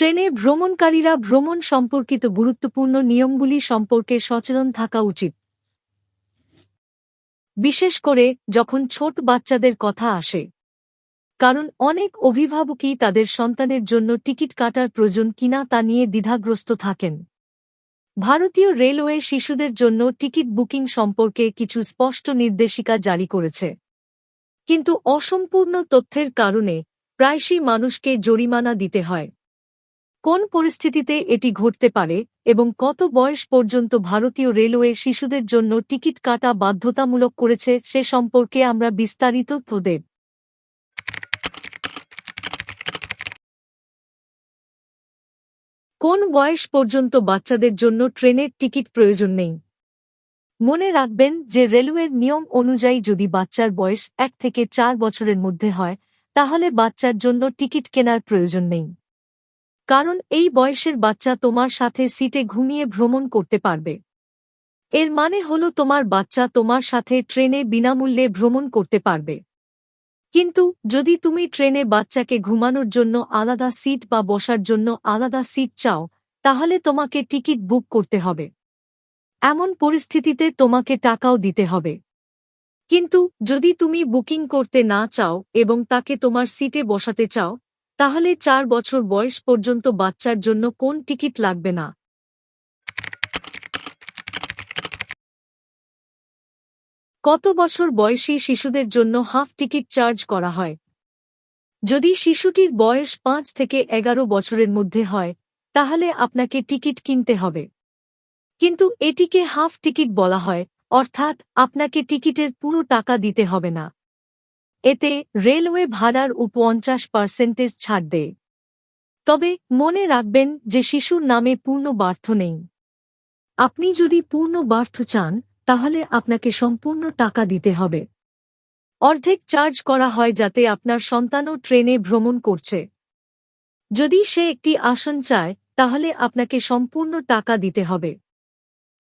ট্রেনে ভ্রমণকারীরা ভ্রমণ সম্পর্কিত গুরুত্বপূর্ণ নিয়মগুলি সম্পর্কে সচেতন থাকা উচিত, বিশেষ করে যখন ছোট বাচ্চাদের কথা আসে। কারণ অনেক অভিভাবকই তাদের সন্তানের জন্য টিকিট কাটার প্রয়োজন কিনা তা নিয়ে দ্বিধাগ্রস্ত থাকেন। ভারতীয় রেলওয়ে শিশুদের জন্য টিকিট বুকিং সম্পর্কে কিছু স্পষ্ট নির্দেশিকা জারি করেছে, কিন্তু অসম্পূর্ণ তথ্যের কারণে প্রায়শই মানুষকে জরিমানা দিতে হয়। কোন পরিস্থিতিতে এটি ঘটতে পারে এবং কত বয়স পর্যন্ত ভারতীয় রেলওয়ে শিশুদের জন্য টিকিট কাটা বাধ্যতামূলক করেছে সে সম্পর্কে আমরা বিস্তারিত তথ্য দেব। কোন বয়স পর্যন্ত বাচ্চাদের জন্য ট্রেনের টিকিট প্রয়োজন নেই? মনে রাখবেন যে রেলওয়ের নিয়ম অনুযায়ী যদি বাচ্চার বয়স 1 থেকে 4 বছরের মধ্যে হয় তাহলে বাচ্চার জন্য টিকিট কেনার প্রয়োজন নেই। কারণ এই বয়সের বাচ্চা তোমার সাথে সিটে ঘুমিয়ে ভ্রমণ করতে পারবে। এর মানে হলো তোমার বাচ্চা তোমার সাথে ট্রেনে বিনামূল্যে ভ্রমণ করতে পারবে। কিন্তু যদি তুমি ট্রেনে বাচ্চাকে ঘুমানোর জন্য আলাদা সিট বা বসার জন্য আলাদা সিট চাও তাহলে তোমাকে টিকিট বুক করতে হবে। এমন পরিস্থিতিতে তোমাকে টাকাও দিতে হবে। কিন্তু যদি তুমি বুকিং করতে না চাও এবং তাকে তোমার সিটে বসাতে চাও তাহলে 4 বছর বয়স পর্যন্ত বাচ্চার জন্য কোন টিকিট লাগবে না। কত বছর বয়সী শিশুদের জন্য হাফ টিকিট চার্জ করা হয়? যদি শিশুটির বয়স 5 থেকে 11 বছরের মধ্যে হয় তাহলে আপনাকে টিকিট কিনতে হবে। কিন্তু এটিকে হাফ টিকিট বলা হয়, অর্থাৎ আপনাকে টিকিটের পুরো টাকা দিতে হবে না। এতে রেলওয়ে ভাড়ার 50% ছাড় দেয়। তবে মনে রাখবেন যে শিশুর নামে পূর্ণ বার্থ নেই। আপনি যদি পূর্ণ বার্থ চান তাহলে আপনাকে সম্পূর্ণ টাকা দিতে হবে। অর্ধেক চার্জ করা হয় যাতে আপনার সন্তানও ট্রেনে ভ্রমণ করছে। যদি সে একটি আসন চায় তাহলে আপনাকে সম্পূর্ণ টাকা দিতে হবে।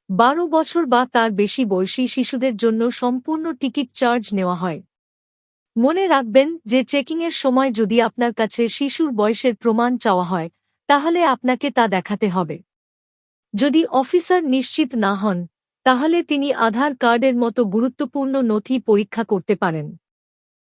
12 বছর বা তার বেশি বয়সী শিশুদের জন্য সম্পূর্ণ টিকিট চার্জ নেওয়া হয়। মনে রাখবেন যে চেকিংয়ের সময় যদি আপনার কাছে শিশুর বয়সের প্রমাণ চাওয়া হয় তাহলে আপনাকে তা দেখাতে হবে। যদি অফিসার নিশ্চিত না হন তাহলে তিনি আধার কার্ডের মতো গুরুত্বপূর্ণ নথি পরীক্ষা করতে পারেন।